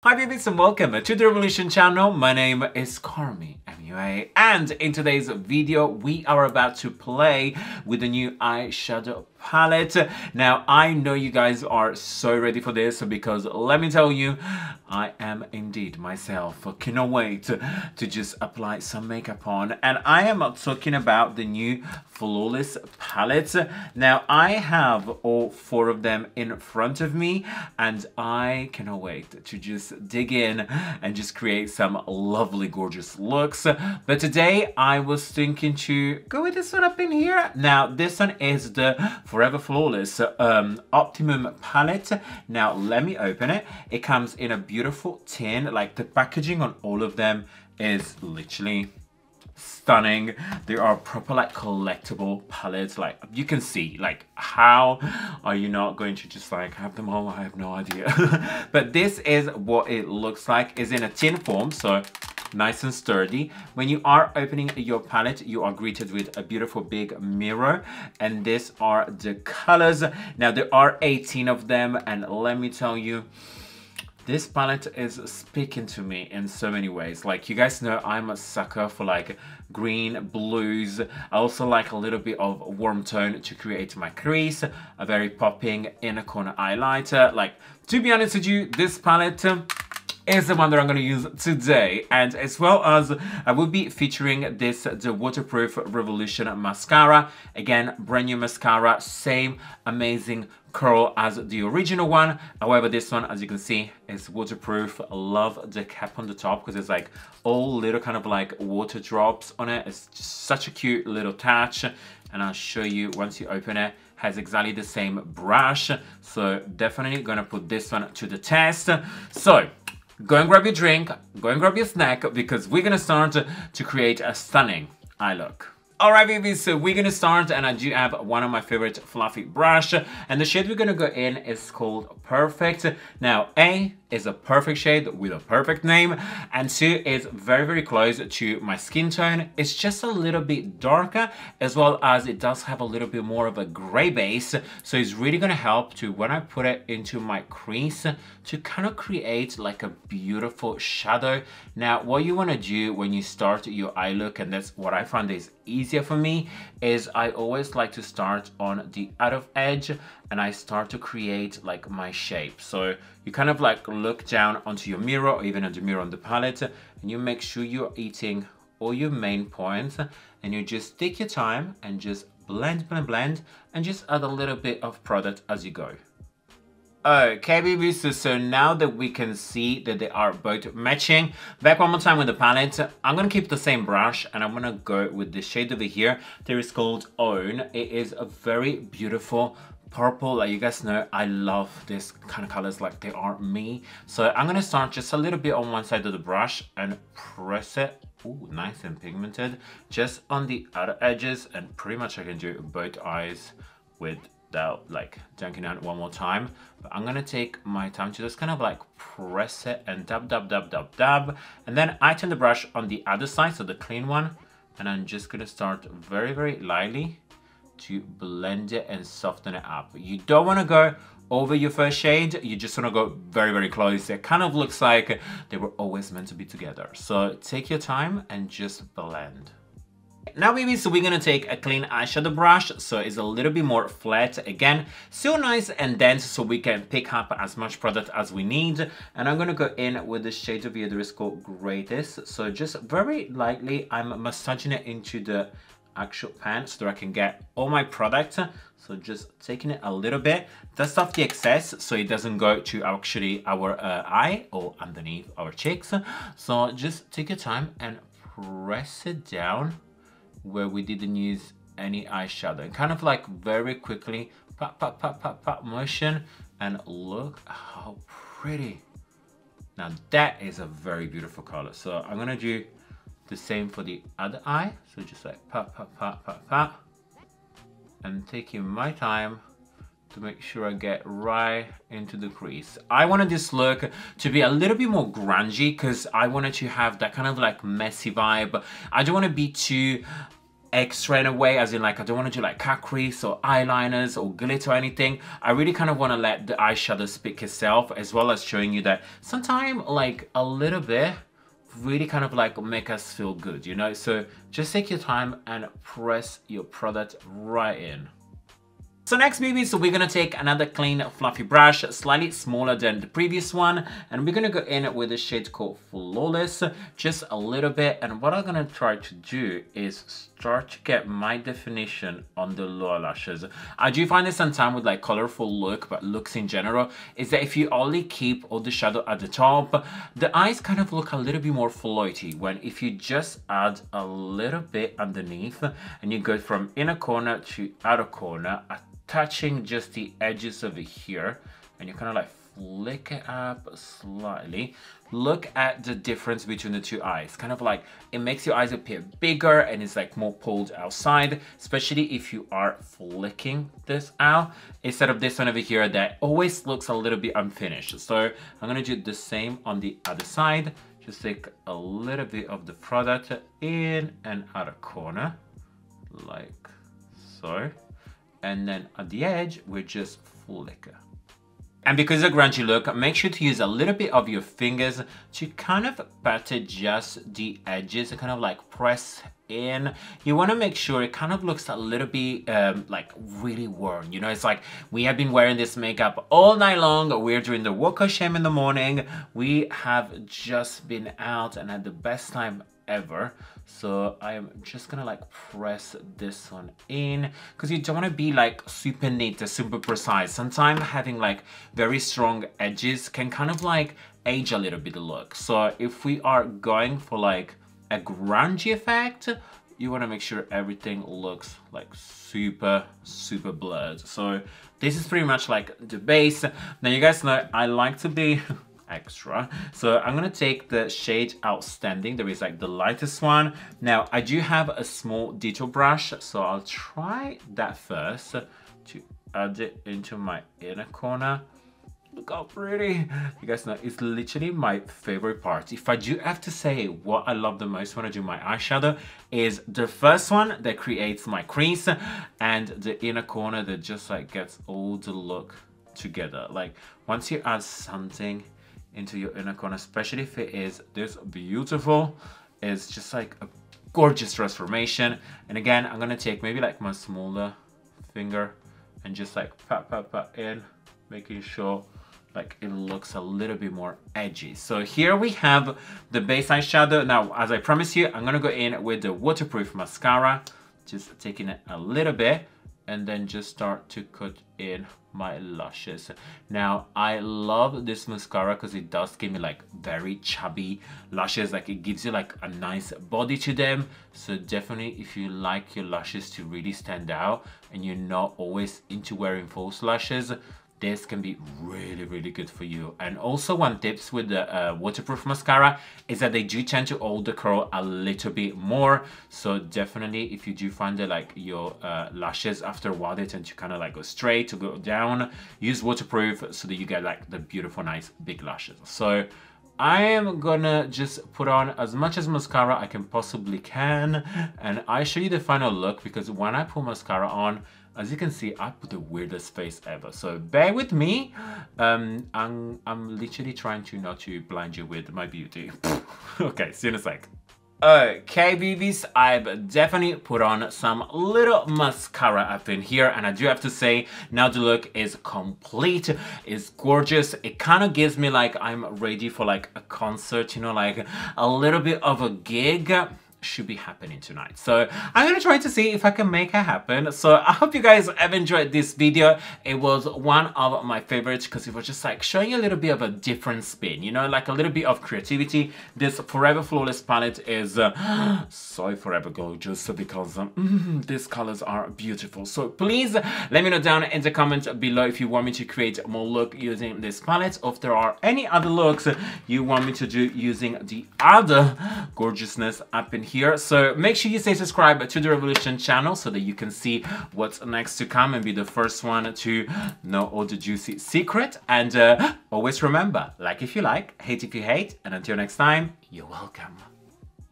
Hi babies and welcome to the Revolution channel. My name is Carmi MUA and in today's video we are about to play with the new eyeshadow palette. Now I know you guys are so ready for this because let me tell you, I am indeed myself. Cannot wait to just apply some makeup on, and I am talking about the new Flawless palette. Now I have all four of them in front of me and I cannot wait to just dig in and just create some lovely gorgeous looks. But today I was thinking to go with this one up in here. Now this one is the Forever Flawless Optimum palette. Now let me open it. It comes in a beautiful tin. Like the packaging on all of them is literally stunning. They are proper like collectible palettes. Like you can see, like how are you not going to just like have them all? I have no idea. But this is what it looks like. It's in a tin form, so nice and sturdy. When you are opening your palette, you are greeted with a beautiful big mirror, and these are the colors. Now there are 18 of them, and let me tell you, this palette is speaking to me in so many ways. Like you guys know, I'm a sucker for like green, blues. I also like a little bit of warm tone to create my crease, a very popping inner corner highlighter. Like, to be honest with you, this palette is the one that I'm going to use today, and as well as I will be featuring the waterproof Revolution mascara. Again, brand new mascara, same amazing curl as the original one. However, this one, as you can see, is waterproof. I love the cap on the top because it's like all little kind of like water drops on it. It's just such a cute little touch, and I'll show you once you open it. Has exactly the same brush, so definitely gonna put this one to the test. So go and grab your drink, go and grab your snack, because we're gonna start to create a stunning eye look. Alright babies, so we're gonna start, and I do have one of my favorite fluffy brush, and the shade we're gonna go in is called Perfect. Now A is a perfect shade with a perfect name, and 2 is very, very close to my skin tone. It's just a little bit darker, as well as it does have a little bit more of a gray base, so it's really gonna help to, when I put it into my crease, to kind of create like a beautiful shadow. Now what you want to do when you start your eye look, and that's what I find is easier for me, is I always like to start on the outer edge and I start to create like my shape. So you kind of like look down onto your mirror, or even on the mirror on the palette, and you make sure you're hitting all your main points, and you just take your time and just blend, blend, blend, and just add a little bit of product as you go. Okay babies, so now that we can see that they are both matching, back one more time with the palette. I'm gonna keep the same brush and I'm gonna go with the shade over here. There is called Own. It is a very beautiful purple. Like you guys know, I love this kind of colors, like they are me. So I'm gonna start just a little bit on one side of the brush and press it. Ooh, nice and pigmented, just on the outer edges, and pretty much I can do both eyes without like dunking out one more time. But I'm gonna take my time to just kind of like press it and dab, dab, dab, dab, dab, and then I turn the brush on the other side, so the clean one, and I'm just gonna start very, very lightly to blend it and soften it up. You don't want to go over your first shade, you just want to go very, very close. It kind of looks like they were always meant to be together. So take your time and just blend. Now baby, so we're gonna take a clean eyeshadow brush, so it's a little bit more flat, again still nice and dense, so we can pick up as much product as we need. And I'm gonna go in with the shade over here that is called Greatest. So just very lightly I'm massaging it into the actual pan so that I can get all my product. So just taking it a little bit, dust off the excess so it doesn't go to actually our eye or underneath our cheeks. So just take your time and press it down where we didn't use any eyeshadow, and kind of like very quickly pop, pop, pop, pop, pop motion, and look how pretty. Now that is a very beautiful color. So I'm gonna do the same for the other eye. So just like pop, pop, pop, pop, pop, and taking my time to make sure I get right into the crease. I wanted this look to be a little bit more grungy because I wanted to have that kind of like messy vibe. I don't want to be too extra in a way, as in like I don't want to do like cat crease or eyeliners or glitter or anything. I really kind of want to let the eyeshadow speak itself, as well as showing you that sometimes like a little bit really kind of like make us feel good, you know? So just take your time and press your product right in. So next, babies, so we're gonna take another clean fluffy brush, slightly smaller than the previous one, and we're gonna go in with a shade called Flawless, just a little bit. And what I'm gonna try to do is start to get my definition on the lower lashes. I do find this sometimes with like colorful look, but looks in general, is that if you only keep all the shadow at the top, the eyes kind of look a little bit more floaty, when if you just add a little bit underneath and you go from inner corner to outer corner, touching just the edges over here, and you kind of like flick it up slightly. Look at the difference between the two eyes. Kind of like it makes your eyes appear bigger and it's like more pulled outside, especially if you are flicking this out instead of this one over here that always looks a little bit unfinished. So I'm gonna do the same on the other side. Just take a little bit of the product in and outer corner like so. And then at the edge, we just flicker. And because it's a grungy look, make sure to use a little bit of your fingers to kind of pat just the edges and kind of like press in. You want to make sure it kind of looks a little bit like really worn. You know, it's like we have been wearing this makeup all night long. We're doing the walk of shame in the morning. We have just been out and had the best time ever. So I am just gonna like press this one in, because you don't want to be like super neat or super precise. Sometimes having like very strong edges can kind of like age a little bit the look. So if we are going for like a grungy effect, you want to make sure everything looks like super blurred. So this is pretty much like the base. Now you guys know I like to be extra, so I'm gonna take the shade Outstanding. There is like the lightest one. Now I do have a small detail brush, so I'll try that first to add it into my inner corner. Look how pretty. You guys know it's literally my favorite part. If I do have to say what I love the most when I do my eyeshadow, is the first one that creates my crease and the inner corner that just like gets all the look together. Like once you add something into your inner corner, especially if it is this beautiful, it's just like a gorgeous transformation. And again, I'm gonna take maybe like my smaller finger and just like pat in, making sure like it looks a little bit more edgy. So here we have the base eyeshadow. Now, as I promised you, I'm gonna go in with the waterproof mascara, just taking it a little bit, and then just start to cut in my lashes. Now I love this mascara because it does give me like very chubby lashes, like it gives you like a nice body to them. So definitely if you like your lashes to really stand out and you're not always into wearing false lashes, this can be really good for you. And also one tips with the waterproof mascara is that they do tend to hold the curl a little bit more. So definitely if you do find that like your lashes after a while they tend to kind of like go straight to go down, use waterproof so that you get like the beautiful nice big lashes. So I am gonna just put on as much as mascara I can possibly can, and I show you the final look, because when I put mascara on, as you can see, I put the weirdest face ever. So bear with me. I'm literally trying to not to blind you with my beauty. Okay, see you in a sec. Okay, babies, I've definitely put on some little mascara up in here, and I do have to say, now the look is complete, it's gorgeous. It kind of gives me like I'm ready for like a concert, you know, like a little bit of a gig should be happening tonight. So I'm gonna try to see if I can make it happen. So I hope you guys have enjoyed this video. It was one of my favorites because it was just like showing a little bit of a different spin, you know, like a little bit of creativity. This Forever Flawless palette is so forever gorgeous because these colors are beautiful. So please let me know down in the comments below if you want me to create more look using this palette, or if there are any other looks you want me to do using the other gorgeousness up in here. So make sure you stay subscribed to the Revolution channel so that you can see what's next to come and be the first one to know all the juicy secret. And always remember, like if you like, hate if you hate, and until next time, you're welcome.